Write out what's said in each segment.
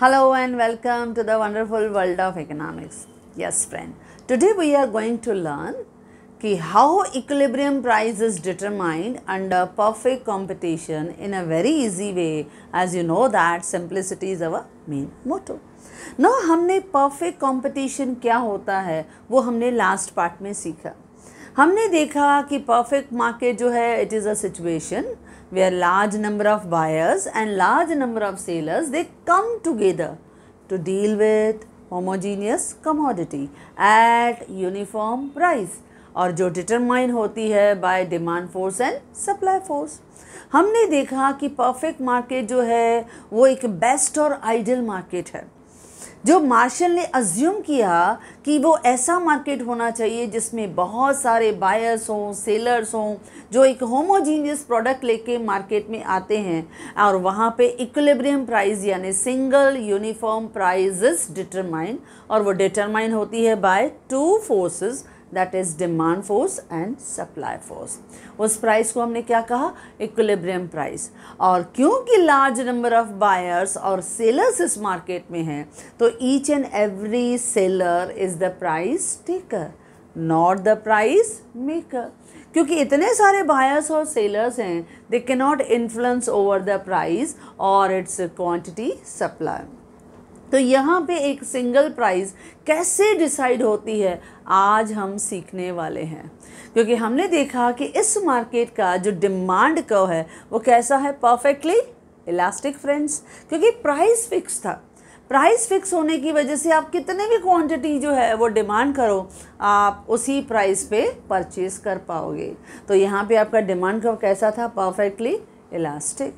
Hello and welcome to the wonderful world of economics. Yes friend, today we are going to learn how equilibrium price is determined under perfect competition in a very easy way. As you know that simplicity is our main motto. Now हमने perfect competition क्या होता है वो हमने last part में सीखा. हमने देखा कि perfect market जो है it is a situation where large number of buyers and large number of sellers they come together to deal with homogeneous commodity at uniform price और जो determine होती है by demand force and supply force. हमने देखा कि perfect market जो है वो एक best और ideal market है जो मार्शल ने अज्यूम किया कि वो ऐसा मार्केट होना चाहिए जिसमें बहुत सारे बायर्स हों, सेलर्स हों, जो एक होमोजीनियस प्रोडक्ट लेके मार्केट में आते हैं और वहाँ पे इक्विलिब्रियम प्राइस यानी single uniform price is determine और वो डिटरमाइन होती है by two forces that is demand force and supply force. उस प्राइस को हमने क्या कहा? Equilibrium price. और क्योंकि लार्ज नंबर ऑफ बायर्स और सेलर्स इस मार्केट में हैं तो each and every seller is the price taker not the price maker. क्योंकि इतने सारे बायर्स और सेलर्स हैं they can not influence over the price और इट्स क्वांटिटी सप्लाई. तो यहाँ पे एक सिंगल प्राइस कैसे डिसाइड होती है आज हम सीखने वाले हैं. क्योंकि हमने देखा कि इस मार्केट का जो डिमांड कर्व है वो कैसा है? Perfectly elastic friends. क्योंकि प्राइस फिक्स था. प्राइस फिक्स होने की वजह से आप कितने भी क्वांटिटी जो है वो डिमांड करो आप उसी प्राइस पे परचेज कर पाओगे. तो यहाँ पे आपका डिमांड कर्व कैसा था? Perfectly elastic.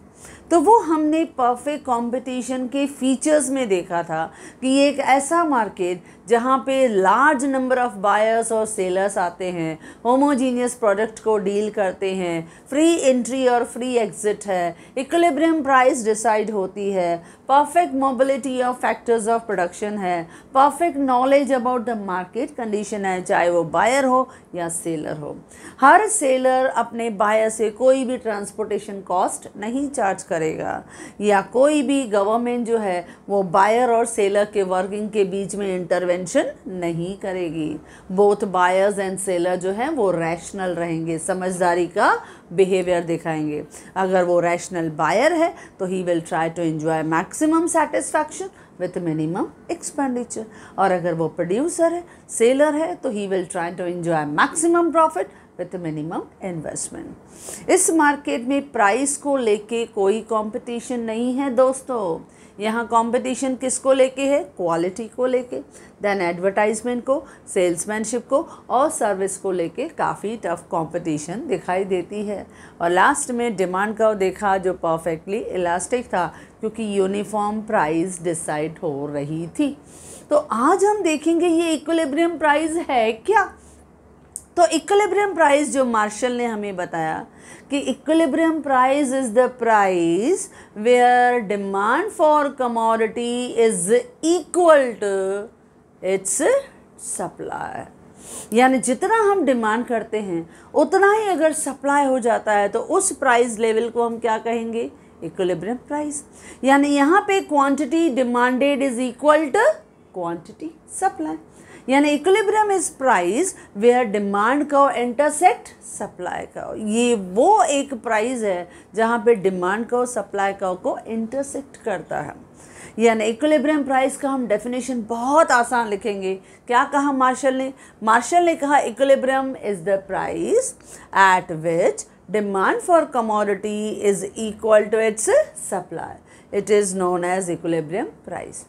तो वो हमने परफेक्ट कंपटीशन के फीचर्स में देखा था कि ये एक ऐसा मार्केट जहाँ पे लार्ज नंबर ऑफ बायर्स और सेलर्स आते हैं, होमोजीनियस प्रोडक्ट को डील करते हैं, फ्री एंट्री और फ्री एग्जिट है, इक्विलिब्रियम प्राइस डिसाइड होती है, perfect mobility of factors of production है, perfect knowledge about the market condition है, चाहे वो बायर हो या सेलर हो. हर सेलर अपने बायर से कोई भी ट्रांसपोर्टेशन कॉस्ट नहीं चार्ज करेगा या कोई भी गवर्नमेंट जो है वो बायर और सेलर के वर्किंग के बीच में इंटरवेंशन नहीं करेगी. बोथ बायर्स एंड सेलर जो हैं वो रैशनल रहेंगे, समझदारी का बिहेवियर दिखाएंगे. अगर वो रैशनल बायर है तो he will try to enjoy maximum satisfaction with minimum expenditure और अगर वो प्रोड्यूसर है, सेलर है तो he will try to enjoy maximum profit with minimum investment. इस मार्केट में प्राइस को लेके कोई कंपटीशन नहीं है दोस्तों. यहाँ कंपटीशन किसको लेके है? क्वालिटी को लेके, देन एडवर्टाइजमेंट को, सेल्समैनशिप को और सर्विस को लेके काफ़ी टफ कंपटीशन दिखाई देती है. और लास्ट में डिमांड कर्व देखा जो परफेक्टली इलास्टिक था क्योंकि यूनिफॉर्म प्राइस डिसाइड हो रही थी. तो आज हम देखेंगे ये इक्विलिब्रियम प्राइस है क्या. तो इक्विलिब्रियम प्राइस जो मार्शल ने हमें बताया कि equilibrium price is the price where demand for commodity is equal to its supply. यानी जितना हम डिमांड करते हैं उतना ही अगर सप्लाई हो जाता है तो उस प्राइस लेवल को हम क्या कहेंगे? Equilibrium price. यानी यहाँ पे quantity demanded is equal to quantity supply. यानी equilibrium is price where demand curve intersect supply curve. ये वो एक प्राइस है जहाँ पे डिमांड कर्व सप्लाई कर्व को इंटरसेक्ट करता है. यानी इक्विलिब्रियम प्राइस का हम डेफिनेशन बहुत आसान लिखेंगे. क्या कहा मार्शल ने? मार्शल ने कहा equilibrium is the price at which demand for commodity is equal to its supply. It is known as equilibrium price.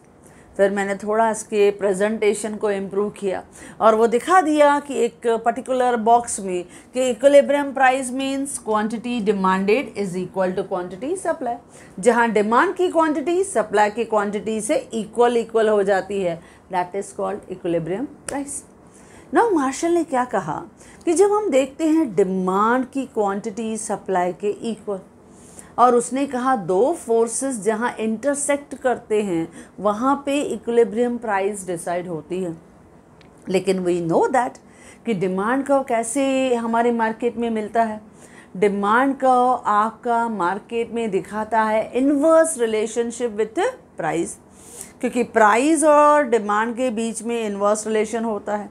फिर मैंने थोड़ा इसके प्रेजेंटेशन को इम्प्रूव किया और वो दिखा दिया कि एक पर्टिकुलर बॉक्स में कि equilibrium price means quantity demanded is equal to quantity supply. जहाँ डिमांड की क्वांटिटी सप्लाई की क्वांटिटी से इक्वल हो जाती है that is called equilibrium price. Now Marshall ने क्या कहा कि जब हम देखते हैं डिमांड की क्वांटिटी सप्लाई के इक्वल और उसने कहा दो फोर्सेस जहाँ इंटरसेक्ट करते हैं वहाँ पे इक्विलिब्रियम प्राइस डिसाइड होती है. लेकिन वी नो दैट कि डिमांड कर्व कैसे हमारे मार्केट में मिलता है. डिमांड कर्व आपका मार्केट में दिखाता है इन्वर्स रिलेशनशिप विथ प्राइस, क्योंकि प्राइस और डिमांड के बीच में इन्वर्स रिलेशन होता है।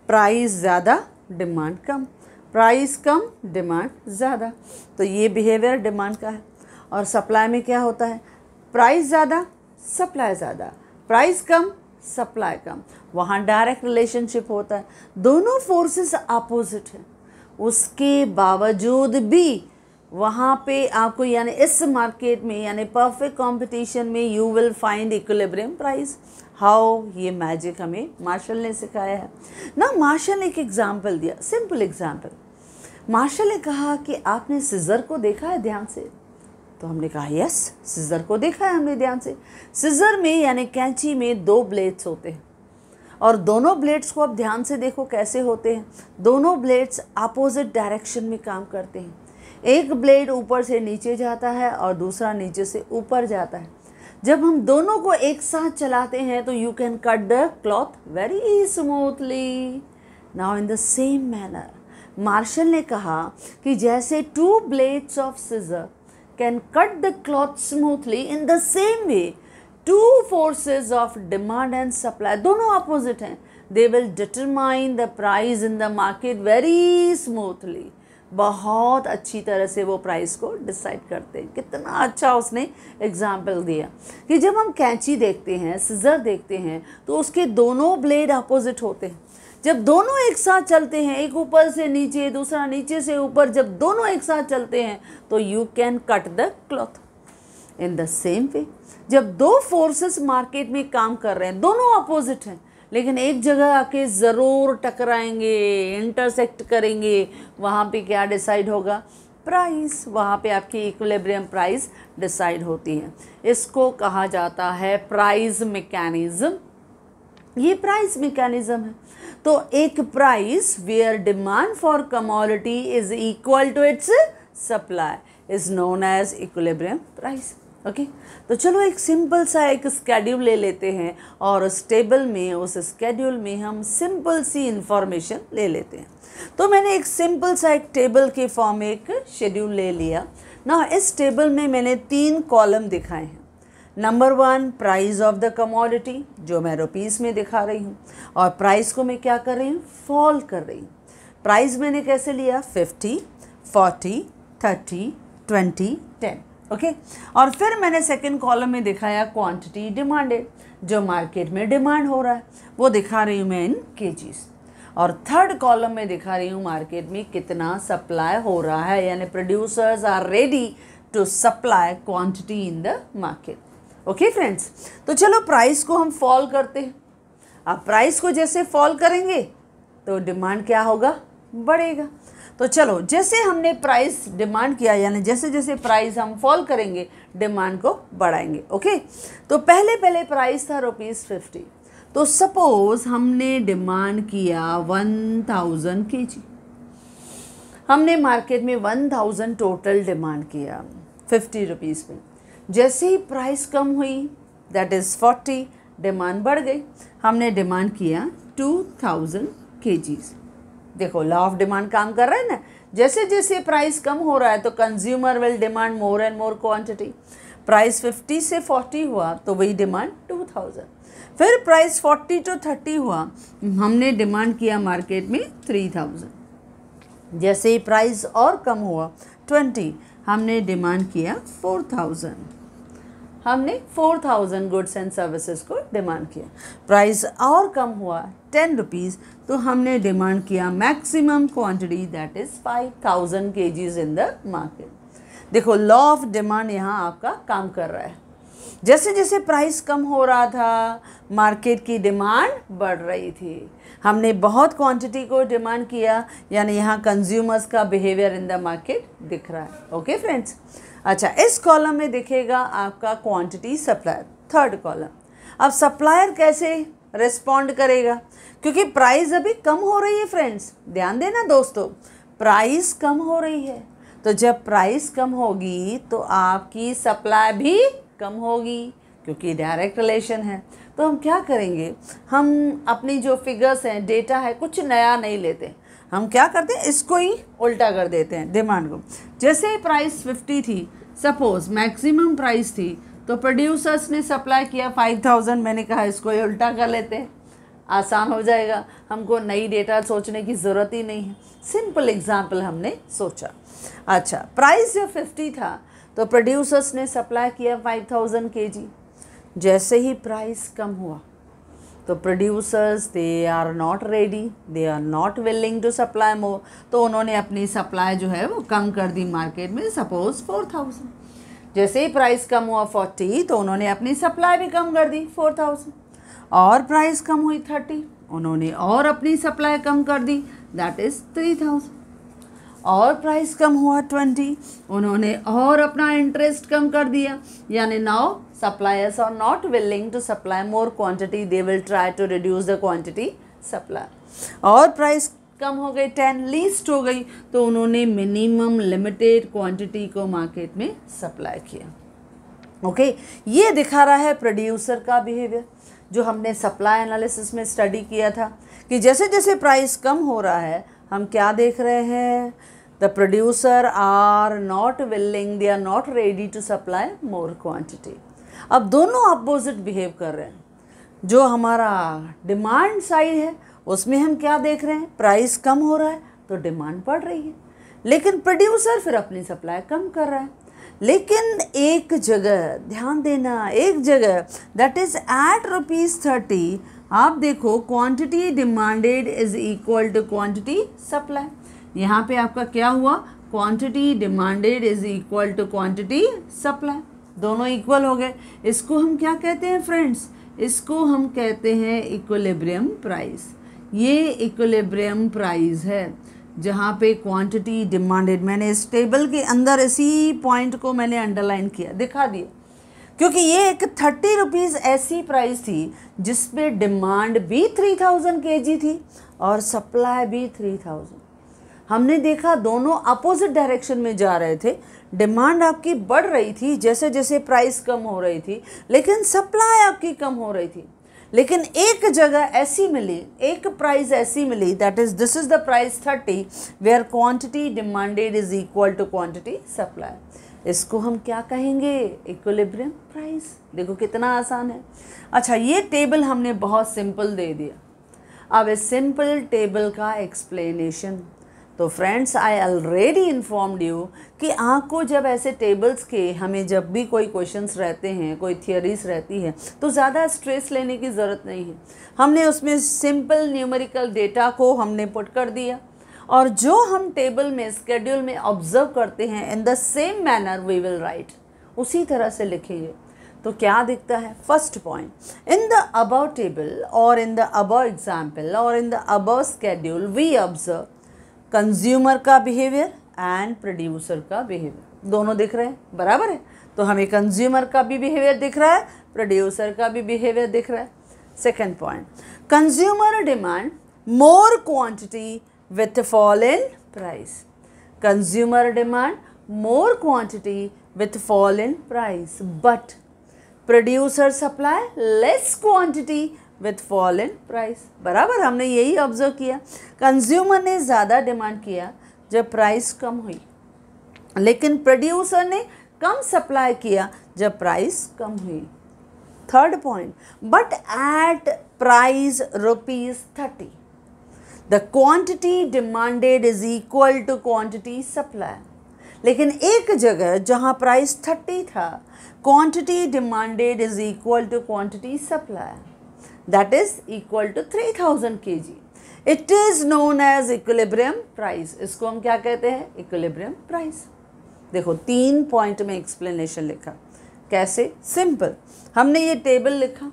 प्राइस ज़्यादा डिमांड कम, प्राइस कम डिमांड ज़्यादा, तो ये बिहेवियर डिमांड का है। और सप्लाई में क्या होता है, प्राइस ज़्यादा सप्लाई ज़्यादा, प्राइस कम सप्लाई कम, वहाँ डायरेक्ट रिलेशनशिप होता है। दोनों फोर्सेस अपोजिट हैं, उसके बावजूद भी वहाँ पे आपको यानी इस मार्केट में यानी परफेक्ट कंपटीशन में you will find equilibrium price. How, ये मैजिक हमें मार्शल ने सिखाया है ना। मार्शल ने एक एग्जाम्पल दिया, सिंपल एग्जाम्पल। मार्शल ने कहा कि आपने सिजर को देखा है ध्यान से, तो हमने कहा यस, सिजर को देखा है हमने ध्यान से। सिजर में यानी कैंची में 2 ब्लेड्स होते हैं और दोनों ब्लेड्स को आप ध्यान से देखो कैसे होते हैं। दोनों ब्लेड्स अपोजिट डायरेक्शन में काम करते हैं। एक ब्लेड ऊपर से नीचे जाता है और दूसरा नीचे से ऊपर जाता है। जब हम दोनों को एक साथ चलाते हैं तो you can cut the cloth very smoothly. Now in the same manner Marshall ने कहा कि जैसे 2 blades of scissor can cut the cloth smoothly, in the same way 2 forces of demand and supply, दोनों opposite हैं, they will determine the price in the market very smoothly, बहुत अच्छी तरह से वो प्राइस को डिसाइड करते हैं। कितना अच्छा उसने एग्जाम्पल दिया कि जब हम कैंची देखते हैं, सिजर देखते हैं, तो उसके दोनों ब्लेड अपोजिट होते हैं। जब दोनों एक साथ चलते हैं, एक ऊपर से नीचे दूसरा नीचे से ऊपर, जब दोनों एक साथ चलते हैं तो you can cut the cloth. In the same way जब 2 फोर्सेस मार्केट में काम कर रहे हैं, दोनों अपोजिट हैं, लेकिन एक जगह आके ज़रूर टकराएंगे, इंटरसेक्ट करेंगे, वहाँ पे क्या डिसाइड होगा, प्राइस। वहाँ पे आपकी इक्विलिब्रियम प्राइस डिसाइड होती है। इसको कहा जाता है प्राइस मैकेनिज्म। ये प्राइस मैकेनिज्म है। तो एक price where demand for commodity is equal to its supply is known as equilibrium price. Okay, तो चलो एक सिंपल सा एक स्केड्यूल ले लेते हैं और उस टेबल में, उस स्केड्यूल में हम सिंपल सी इंफॉर्मेशन ले लेते हैं। तो मैंने एक सिंपल सा एक टेबल के फॉर्म में एक शेड्यूल ले लिया ना। इस टेबल में मैंने 3 कॉलम दिखाए हैं। Number 1 price of the commodity, जो मैं रुपीज़ में दिखा रही हूँ, और प्राइस को मैं क्या कर रही हूँ, फॉल कर रही हूँ। प्राइस मैंने कैसे लिया, 50, 40, 30, 20, 10। ओके, और फिर मैंने सेकंड कॉलम में दिखाया क्वांटिटी डिमांडेड, जो मार्केट में डिमांड हो रहा है, वो दिखा रही हूँ मैं इन केजीज। और थर्ड कॉलम में दिखा रही हूँ मार्केट में कितना सप्लाई हो रहा है, यानी producers are ready to supply quantity in the market. Okay friends, तो चलो प्राइस को हम फॉल करते हैं। अब प्राइस को जैसे फॉल करेंगे तो डिमांड क्या होगा, बढ़ेगा। तो चलो, जैसे हमने प्राइस डिमांड किया, यानी जैसे जैसे प्राइस हम फॉल करेंगे डिमांड को बढ़ाएंगे। ओके, तो पहले प्राइस था ₹50। तो सपोज हमने डिमांड किया 1000 kg। हमने मार्केट में 1000 टोटल डिमांड किया ₹50 में। जैसे ही प्राइस कम हुई, दैट इज़ 40, डिमांड बढ़ गई। हमने डिमांड किया 2000 kgs। देखो, लॉ ऑफ डिमांड काम कर रहा है ना। जैसे जैसे प्राइस कम हो रहा है तो consumer will demand more and more quantity. Price 50 से 40 हुआ तो वही डिमांड 2000। फिर प्राइस 40 to 30 हुआ, हमने डिमांड किया मार्केट में 3000। जैसे ही प्राइस और कम हुआ 20, हमने डिमांड किया 4000। हमने 4000 गुड्स एंड सर्विसेज को डिमांड किया। प्राइस और कम हुआ 10 रुपीज़, तो हमने डिमांड किया maximum quantity, that is 5000 kgs in the market. देखो, लॉ ऑफ डिमांड यहाँ आपका काम कर रहा है। जैसे जैसे प्राइस कम हो रहा था, मार्केट की डिमांड बढ़ रही थी। हमने बहुत क्वांटिटी को डिमांड किया, यानी यहाँ कंज्यूमर्स का बिहेवियर इन द मार्केट दिख रहा है। ओके फ्रेंड्स, अच्छा, इस कॉलम में दिखेगा आपका क्वांटिटी सप्लाई, थर्ड कॉलम। अब सप्लायर कैसे रिस्पॉन्ड करेगा, क्योंकि प्राइस अभी कम हो रही है फ्रेंड्स, ध्यान देना दोस्तों, प्राइस कम हो रही है। तो जब प्राइस कम होगी तो आपकी सप्लाई भी कम होगी, क्योंकि डायरेक्ट रिलेशन है। तो हम क्या करेंगे, हम अपनी जो फिगर्स हैं, डेटा है, कुछ नया नहीं लेते। हम क्या करते हैं, इसको ही उल्टा कर देते हैं डिमांड को। जैसे प्राइस 50 थी, सपोज मैक्सिमम प्राइस थी तो प्रोड्यूसर्स ने सप्लाई किया 5000, मैंने कहा इसको ये उल्टा कर लेते हैं, आसान हो जाएगा, हमको नई डेटा सोचने की ज़रूरत ही नहीं है, सिंपल एग्जाम्पल हमने सोचा। अच्छा, प्राइस जब 50 था तो प्रोड्यूसर्स ने सप्लाई किया 5000 kg। जैसे ही प्राइस कम हुआ तो producers they are not ready, they are not willing to supply more, तो उन्होंने अपनी सप्लाई जो है वो कम कर दी मार्केट में, सपोज 4000। जैसे ही प्राइस कम हुआ 40 तो उन्होंने अपनी सप्लाई भी कम कर दी 4000, और प्राइस कम हुई 30, उन्होंने और अपनी सप्लाई कम कर दी, दैट इज़ 3000, और प्राइस कम हुआ 20, उन्होंने और अपना इंटरेस्ट कम कर दिया, यानी now suppliers are not willing to supply more quantity, they will try to reduce the quantity supply, और प्राइस कम हो गई 10, लीस्ट हो गई, तो उन्होंने मिनिमम लिमिटेड क्वांटिटी को मार्केट में सप्लाई किया। ओके, ये दिखा रहा है प्रोड्यूसर का बिहेवियर, जो हमने सप्लाई एनालिसिस में स्टडी किया था कि जैसे जैसे प्राइस कम हो रहा है हम क्या देख रहे हैं, the producer are not willing, they are not ready to supply more quantity. अब दोनों अपोजिट बिहेव कर रहे हैं। जो हमारा डिमांड साइड है उसमें हम क्या देख रहे हैं, प्राइस कम हो रहा है तो डिमांड बढ़ रही है, लेकिन प्रोड्यूसर फिर अपनी सप्लाई कम कर रहा है। लेकिन एक जगह ध्यान देना, एक जगह दैट इज एट ₹30, आप देखो quantity demanded is equal to quantity supply. यहाँ पे आपका क्या हुआ, quantity demanded is equal to quantity supply, दोनों इक्वल हो गए। इसको हम क्या कहते हैं फ्रेंड्स, इसको हम कहते हैं इक्विलिब्रियम प्राइस। ये इक्विलिब्रियम प्राइस है जहाँ पे क्वांटिटी डिमांडेड, मैंने इस टेबल के अंदर इसी पॉइंट को मैंने अंडरलाइन किया, दिखा दिया, क्योंकि ये एक 30 रुपीज़ ऐसी प्राइस थी जिसपे डिमांड भी 3000 kg थी और सप्लाई भी 3000। हमने देखा दोनों अपोजिट डायरेक्शन में जा रहे थे, डिमांड आपकी बढ़ रही थी जैसे जैसे प्राइस कम हो रही थी, लेकिन सप्लाई आपकी कम हो रही थी। लेकिन एक जगह ऐसी मिली, एक प्राइस ऐसी मिली, that is this is the price 30 where quantity demanded is equal to quantity supply. इसको हम क्या कहेंगे, इक्विलिब्रियम प्राइस। देखो कितना आसान है। अच्छा, ये टेबल हमने बहुत सिंपल दे दिया। अब इस सिंपल टेबल का एक्सप्लेनेशन, तो friends I already informed you कि आपको जब ऐसे टेबल्स के, हमें जब भी कोई क्वेश्चंस रहते हैं, कोई थियरीज रहती है, तो ज़्यादा स्ट्रेस लेने की ज़रूरत नहीं है। हमने उसमें सिंपल न्यूमेरिकल डेटा को हमने पुट कर दिया, और जो हम टेबल में स्केड्यूल में ऑब्जर्व करते हैं in the same manner we will write, उसी तरह से लिखेंगे। तो क्या दिखता है, first point, in the above table और इन द अबव एग्जाम्पल और in the above schedule we observe consumer का बिहेवियर एंड प्रोड्यूसर का बिहेवियर, दोनों दिख रहे हैं, बराबर है। तो हमें कंज्यूमर का भी बिहेवियर दिख रहा है, प्रोड्यूसर का भी बिहेवियर दिख रहा है। Second point, consumer demand more quantity with fall in price. Consumer demand more quantity with fall in price, but producer supply less quantity with fall in price. बराबर, हमने यही ऑब्जर्व किया। कंज्यूमर ने ज़्यादा डिमांड किया जब प्राइस कम हुई, लेकिन प्रोड्यूसर ने कम सप्लाई किया जब प्राइस कम हुई। Third point, but at price ₹30 the quantity demanded is equal to quantity supply। लेकिन एक जगह जहाँ प्राइस 30 था, quantity demanded is equal to quantity supply, that is equal to 3000 kg। It is known as equilibrium price। इसको हम क्या कहते हैं, equilibrium price। देखो 3 पॉइंट में एक्सप्लेनेशन लिखा, कैसे, सिंपल, हमने ये टेबल लिखा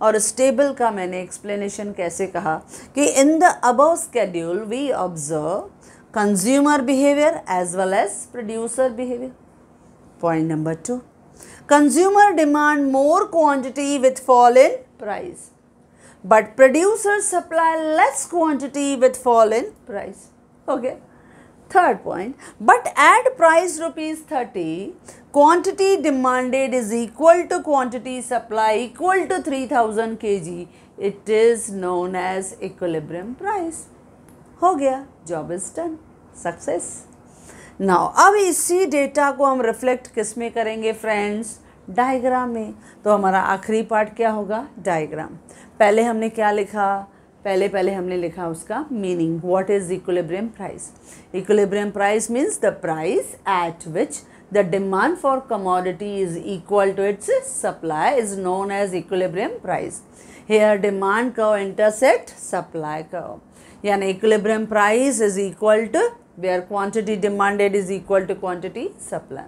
और इस टेबल का मैंने एक्सप्लेनेशन कैसे कहा कि in the above schedule we observe consumer behaviour as well as producer behaviour. Point number 2, consumer demand more quantity with fall in price, but producer supply less quantity with fall in price. Okay. Third point, but at price ₹30, quantity demanded is equal to quantity supply equal to 3000 kg. It is known as equilibrium price। हो गया, job is done, success। Now अब इसी data को हम reflect किस में करेंगे friends, diagram में। तो हमारा आखिरी पार्ट क्या होगा, डायग्राम। पहले हमने क्या लिखा, पहले हमने लिखा उसका meaning, what is equilibrium price. Equilibrium price means the price at which the demand for commodity is equal to its supply is known as equilibrium price. Here demand curve intersect supply curve, यानी equilibrium price is equal to where quantity demanded is equal to quantity supply.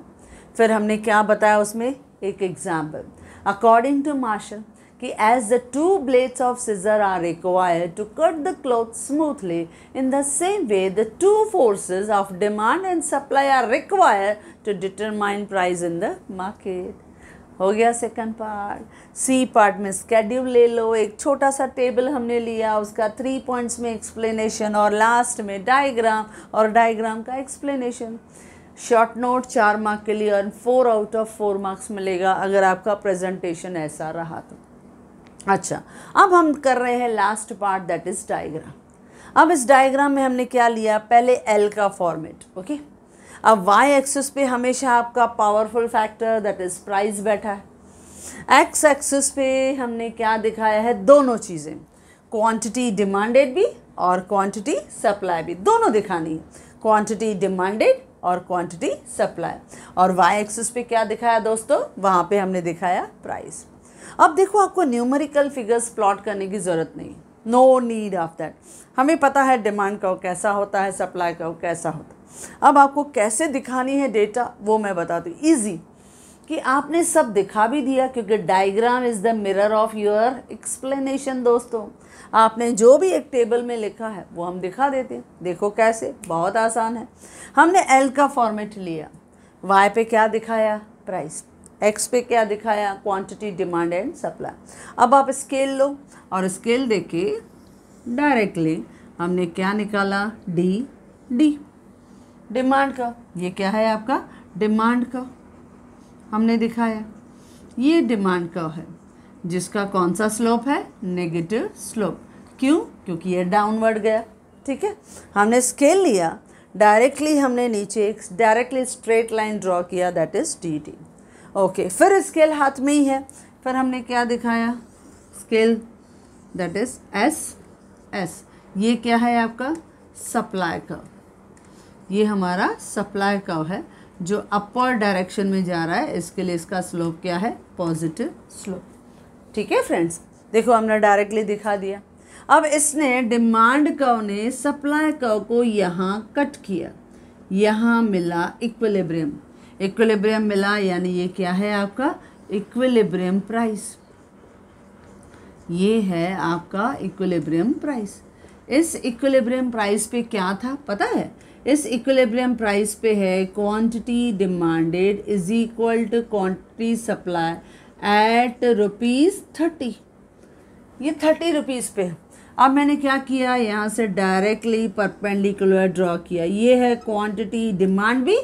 फिर हमने क्या बताया उसमें, एक example, according to martial कि as the two blades of scissor are required to cut the cloth smoothly, in the same way the two forces of demand and supply are required to determine price in the market. हो गया second part. C part में schedule ले लो, एक छोटा सा table हमने लिया, उसका 3 पॉइंट्स में एक्सप्लेनेशन और लास्ट में डायग्राम और डायग्राम का एक्सप्लेनेशन। शॉर्ट नोट 4 मार्क के लिए और 4 आउट ऑफ 4 मार्क्स मिलेगा अगर आपका प्रेजेंटेशन ऐसा रहा तो। अच्छा, अब हम कर रहे हैं last part, that is diagram. अब इस डायग्राम में हमने क्या लिया, पहले एल का फॉर्मेट, ओके। अब वाई एक्सिस पे हमेशा आपका powerful factor that is price बैठा है। एक्स एक्सिस पे हमने क्या दिखाया है, दोनों चीज़ें, क्वांटिटी डिमांडेड भी और क्वांटिटी सप्लाई भी, दोनों दिखानी है, क्वांटिटी डिमांडेड और क्वांटिटी सप्लाई। और वाई एक्सिस पे क्या दिखाया दोस्तों, वहाँ पे हमने दिखाया प्राइस। अब देखो, आपको न्यूमेरिकल फिगर्स प्लॉट करने की ज़रूरत नहीं, नो नीड ऑफ दैट। हमें पता है डिमांड कर्व कैसा होता है, सप्लाई कर्व कैसा होता है। अब आपको कैसे दिखानी है डेटा वो मैं बताती हूँ, ईजी, कि आपने सब दिखा भी दिया क्योंकि diagram is the mirror of your explanation. दोस्तों, आपने जो भी एक टेबल में लिखा है वो हम दिखा देते हैं। देखो कैसे, बहुत आसान है। हमने एल का फॉर्मेट लिया, वाई पे क्या दिखाया, प्राइस, एक्स पे क्या दिखाया, क्वांटिटी डिमांड एंड सप्लाई। अब आप स्केल लो और स्केल देके डायरेक्टली हमने क्या निकाला, डी डी, डिमांड का। ये क्या है आपका, डिमांड का हमने दिखाया, ये डिमांड का है जिसका कौन सा स्लोप है, नेगेटिव स्लोप। क्यों, क्योंकि ये डाउनवर्ड गया, ठीक है। हमने स्केल लिया, डायरेक्टली हमने नीचे एक डायरेक्टली स्ट्रेट लाइन ड्रॉ किया, that is D T, okay. फिर स्केल हाथ में ही है, फिर हमने क्या दिखाया, scale that is S S, ये क्या है आपका सप्लाई कर्व, ये हमारा सप्लाई कर्व है जो अपर डायरेक्शन में जा रहा है, इसके लिए इसका स्लोप क्या है, पॉजिटिव स्लोप, ठीक है फ्रेंड्स। देखो हमने डायरेक्टली दिखा दिया। अब इसने डिमांड कर्व ने सप्लाई कर्व को यहाँ कट किया, यहाँ मिला इक्विलिब्रियम, इक्विलिब्रियम मिला, यानी ये क्या है आपका इक्विलिब्रियम प्राइस, ये है आपका इक्विलिब्रियम प्राइस। इस इक्विलिब्रियम प्राइस पे क्या था पता है, इस इक्विलिब्रियम प्राइस पे है quantity demanded is equal to quantity supply at ₹30, ये 30 रुपीज़ पे। अब मैंने क्या किया, यहाँ से डायरेक्टली परपेंडिकुलर ड्रॉ किया, ये है क्वांटिटी डिमांड भी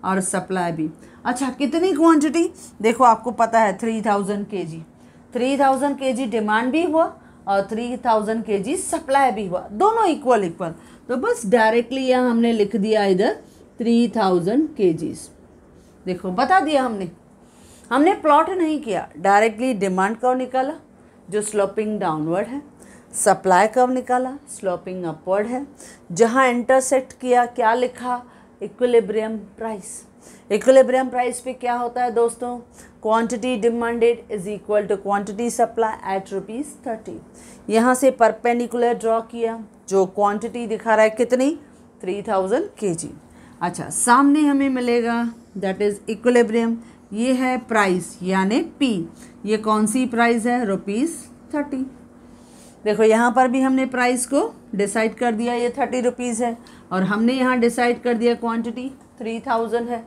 और सप्लाई भी। अच्छा, कितनी क्वांटिटी, देखो आपको पता है 3000 kg, 3000 kg डिमांड भी हुआ और 3000 kg सप्लाई भी हुआ, दोनों इक्वल इक्वल। तो बस डायरेक्टली यहाँ हमने लिख दिया इधर 3000 kg, देखो बता दिया हमने प्लॉट नहीं किया, डायरेक्टली डिमांड कर्व निकाला जो स्लोपिंग डाउनवर्ड है, सप्लाई कर्व निकाला स्लोपिंग अपवर्ड है, जहाँ इंटरसेक्ट किया क्या लिखा, इक्विलिब्रियम प्राइस। इक्विलिब्रियम प्राइस पे क्या होता है दोस्तों, quantity demanded is equal to quantity supply at ₹30। यहाँ से परपेंडिकुलर ड्रॉ किया, जो क्वांटिटी दिखा रहा है कितनी, 3000 kg। अच्छा, सामने हमें मिलेगा दैट इज इक्विलिब्रियम, ये है प्राइस यानी P, ये कौन सी प्राइस है, ₹30। देखो यहाँ पर भी हमने प्राइस को डिसाइड कर दिया, ये 30 रुपीज़ है, और हमने यहाँ डिसाइड कर दिया क्वांटिटी 3000 है।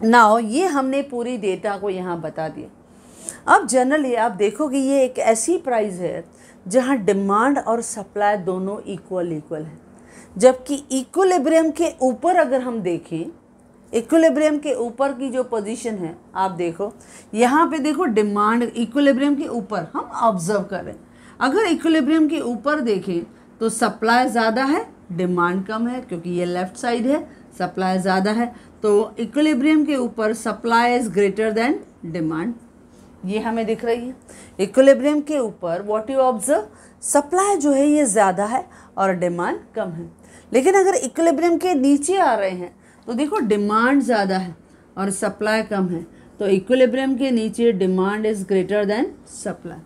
नाउ ये हमने पूरी डेटा को यहाँ बता दिया। अब जनरली आप देखोगे ये एक ऐसी प्राइस है जहाँ डिमांड और सप्लाई दोनों इक्वल है, जबकि इक्विलिब्रियम के ऊपर अगर हम देखें, इक्विलिब्रियम के ऊपर की जो पोजीशन है आप देखो, यहाँ पे देखो डिमांड इक्विलिब्रियम के ऊपर हम ऑब्जर्व कर रहे हैं। अगर इक्विलिब्रियम के ऊपर देखें तो सप्लाई ज़्यादा है, डिमांड कम है, क्योंकि ये लेफ़्ट साइड है, सप्लाई ज़्यादा है, तो इक्विलिब्रियम के ऊपर supply is greater than demand, ये हमें दिख रही है। इक्विलिब्रियम के ऊपर व्हाट यू ऑब्जर्व, सप्लाई जो है ये ज़्यादा है और डिमांड कम है। लेकिन अगर इक्विलिब्रियम के नीचे आ रहे हैं तो देखो डिमांड ज़्यादा है और सप्लाई कम है, तो इक्विलिब्रियम के नीचे demand is greater than supply.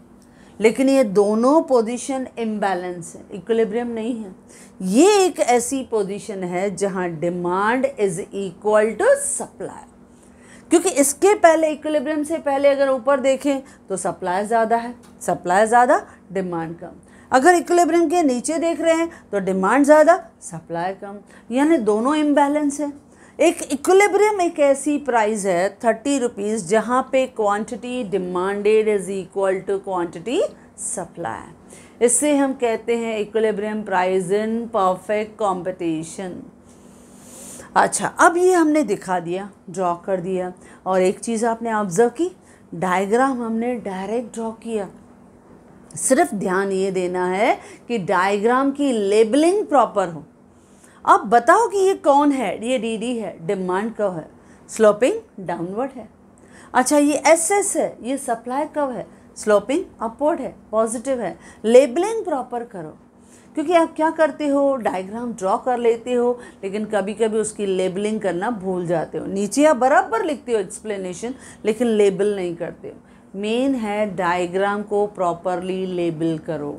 लेकिन ये दोनों पोजीशन इम्बैलेंस है, इक्विलिब्रियम नहीं है। ये एक ऐसी पोजीशन है जहाँ demand is equal to supply, क्योंकि इसके पहले इक्विलिब्रियम से पहले अगर ऊपर देखें तो सप्लाई ज़्यादा है, सप्लाई ज़्यादा डिमांड कम। अगर इक्विलिब्रियम के नीचे देख रहे हैं तो डिमांड ज़्यादा सप्लाई कम, यानी दोनों इम्बैलेंस है। एक इक्विलिब्रियम एक ऐसी प्राइस है 30 रुपीज़ जहाँ पे quantity demanded is equal to quantity supply. इससे हम कहते हैं equilibrium price in perfect competition. अच्छा, अब ये हमने दिखा दिया, ड्रॉ कर दिया, और एक चीज़ आपने ऑब्जर्व की, डायग्राम हमने डायरेक्ट ड्रॉ किया। सिर्फ ध्यान ये देना है कि डायग्राम की लेबलिंग प्रॉपर हो। अब बताओ कि ये कौन है, ये डी है, डिमांड कब है, स्लोपिंग डाउनवर्ड है। अच्छा, ये एस है, ये सप्लाई कब है, स्लोपिंग अपवर्ड है, पॉजिटिव है। लेबलिंग प्रॉपर करो, क्योंकि आप क्या करते हो, डायग्राम ड्रॉ कर लेते हो लेकिन कभी कभी उसकी लेबलिंग करना भूल जाते हो। नीचे आप बराबर लिखते हो एक्सप्लेनेशन, लेकिन लेबल नहीं करते हो। मेन है डायग्राम को प्रॉपरली लेबल करो,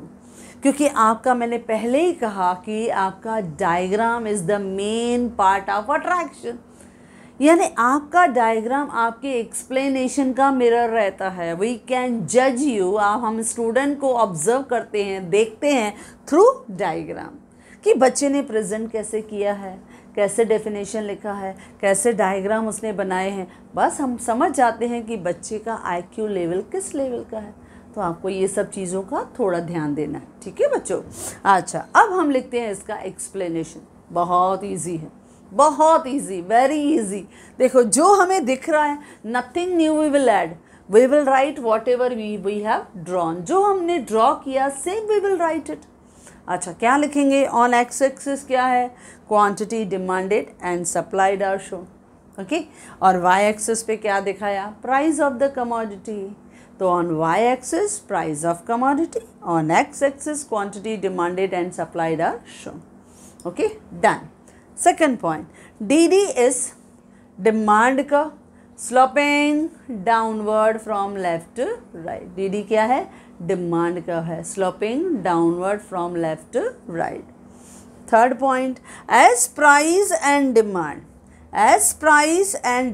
क्योंकि आपका, मैंने पहले ही कहा कि आपका diagram is the main part of attraction, यानी आपका डायग्राम आपके एक्सप्लेनेशन का मिरर रहता है। वी कैन जज यू, हम स्टूडेंट को ऑब्जर्व करते हैं, देखते हैं थ्रू डायग्राम कि बच्चे ने प्रेजेंट कैसे किया है, कैसे डेफिनेशन लिखा है, कैसे डायग्राम उसने बनाए हैं। बस हम समझ जाते हैं कि बच्चे का IQ लेवल किस लेवल का है। तो आपको ये सब चीज़ों का थोड़ा ध्यान देना है, ठीक है बच्चों। अच्छा, अब हम लिखते हैं इसका एक्सप्लेनेशन। बहुत ईजी है, बहुत ईजी, वेरी ईजी। देखो, जो हमें दिख रहा है, nothing new we will add, we will write whatever we have drawn. जो हमने ड्रॉ किया same we will write it. अच्छा, क्या लिखेंगे, ऑन एक्स एक्सिस क्या है, quantity demanded and supplied are shown, okay. और वाई एक्सिस पे क्या दिखाया, प्राइस ऑफ द कमोडिटी। तो on Y axis price of commodity, on X axis quantity demanded and supplied are shown, okay, done. Second point, DD is demand का sloping downward from left to right. DD क्या है, demand का है, sloping downward from left to right. Third point, as price and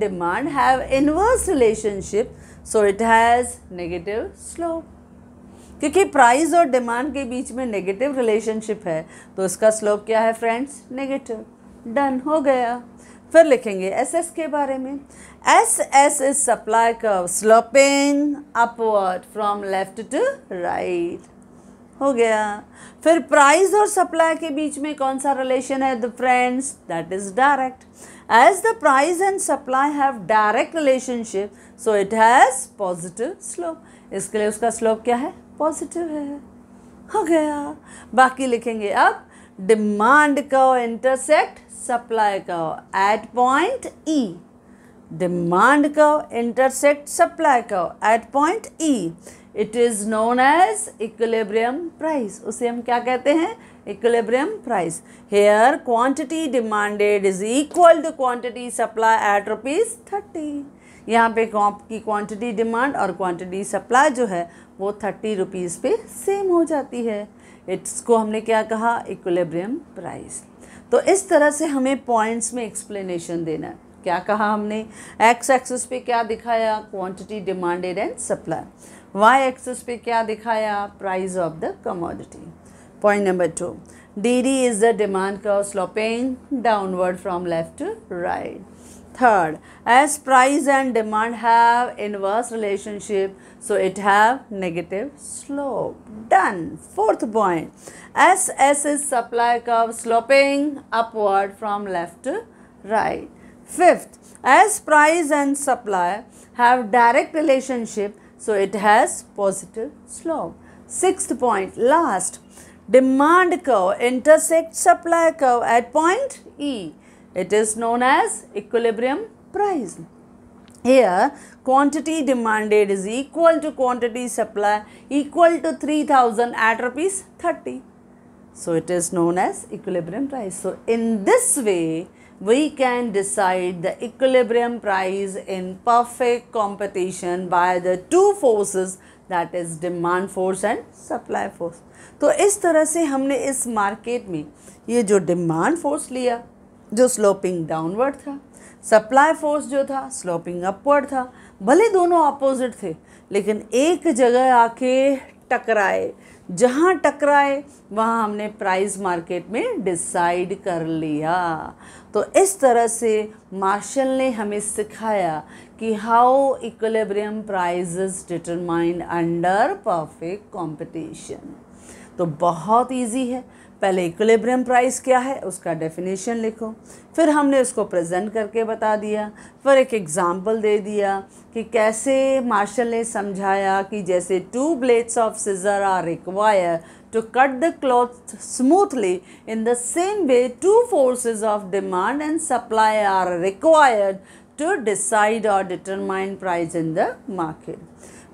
demand have inverse relationship, so it has negative slope. क्योंकि price और demand के बीच में नेगेटिव रिलेशनशिप है तो इसका स्लोप क्या है फ्रेंड्स, नेगेटिव। डन, हो गया। फिर लिखेंगे SS के बारे में। SS is supply curve sloping upward from left to right, हो गया। फिर प्राइस और सप्लाई के बीच में कौन सा रिलेशन है the friends, that is direct. As the price and supply have direct relationship, so it has positive slope. इसके लिए उसका स्लोप क्या है, पॉजिटिव है, हो गया। बाकी लिखेंगे अब, demand curve intersect supply curve at point E। Demand curve intersect supply curve at point E, it is known as equilibrium price. उसे हम क्या कहते हैं, equilibrium price. Here quantity demanded is equal to quantity supply at ₹30। यहाँ पे की quantity demand और quantity supply जो है वो 30 रुपीज़ पे सेम हो जाती है। इसको हमने क्या कहा, इक्विलिब्रियम प्राइस। तो इस तरह से हमें पॉइंट्स में एक्सप्लेनेशन देना है। क्या कहा हमने, एक्स एक्सिस पे क्या दिखाया, quantity demanded and supply. Y axis पे क्या दिखाया, price of the commodity. Point number 2, DD is the demand curve sloping downward from left to right. Third, as price and demand have inverse relationship, so it have negative slope. Done. Fourth point, SS is supply curve sloping upward from left to right. Fifth, as price and supply have direct relationship, so it has positive slope. Sixth point, last, demand curve intersects supply curve at point E. It is known as equilibrium price. Here, quantity demanded is equal to quantity supply equal to 3000 at rupees 30. So, it is known as equilibrium price. So, in this way, we can decide the equilibrium price in perfect competition by the two forces, that is demand force and supply force. तो इस तरह से हमने इस market में ये जो demand force लिया जो स्लोपिंग डाउनवर्ड था, सप्लाई फोर्स जो था स्लोपिंग अपवर्ड था, भले दोनों अपोजिट थे लेकिन एक जगह आके टकराए, जहाँ टकराए वहाँ हमने प्राइस मार्केट में डिसाइड कर लिया। तो इस तरह से मार्शल ने हमें सिखाया कि how equilibrium price is determined under perfect competition. तो बहुत इजी है, पहले इक्विलिब्रियम प्राइस क्या है उसका डेफिनेशन लिखो, फिर हमने उसको प्रेजेंट करके बता दिया, फिर एक एग्जांपल दे दिया कि कैसे मार्शल ने समझाया कि जैसे 2 blades of scissor are required to cut the cloth smoothly, in the same way 2 forces of demand and supply are required to decide or determine price in the market.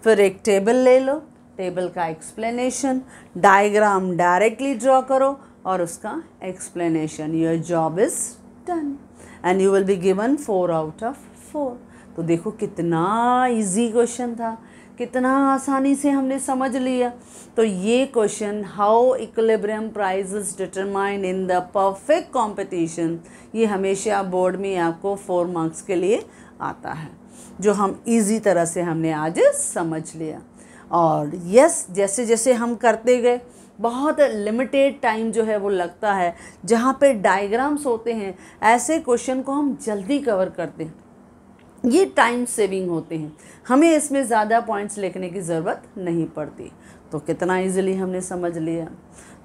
फिर एक table ले लो, table का explanation, diagram directly draw करो और उसका explanation, your job is done and you will be given 4 out of 4। तो देखो कितना इजी क्वेश्चन था, कितना आसानी से हमने समझ लिया। तो ये question how equilibrium price is determined in the perfect competition, ये हमेशा बोर्ड में आपको 4 मार्क्स के लिए आता है, जो हम इजी तरह से हमने आज समझ लिया। और यस, जैसे जैसे हम करते गए बहुत लिमिटेड टाइम जो है वो लगता है, जहाँ पे डायग्राम्स होते हैं ऐसे क्वेश्चन को हम जल्दी कवर करते हैं, ये टाइम सेविंग होते हैं, हमें इसमें ज़्यादा पॉइंट्स लिखने की ज़रूरत नहीं पड़ती। तो कितना इजीली हमने समझ लिया।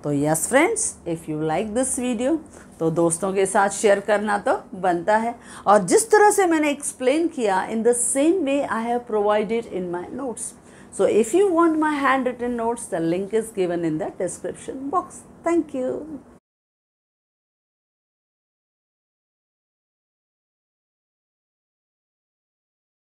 तो yes friends, if you like this video तो दोस्तों के साथ शेयर करना तो बनता है, और जिस तरह से मैंने एक्सप्लेन किया इन the same way I have provided in my notes. So if you want my handwritten notes, the link is given in the description box. Thank you.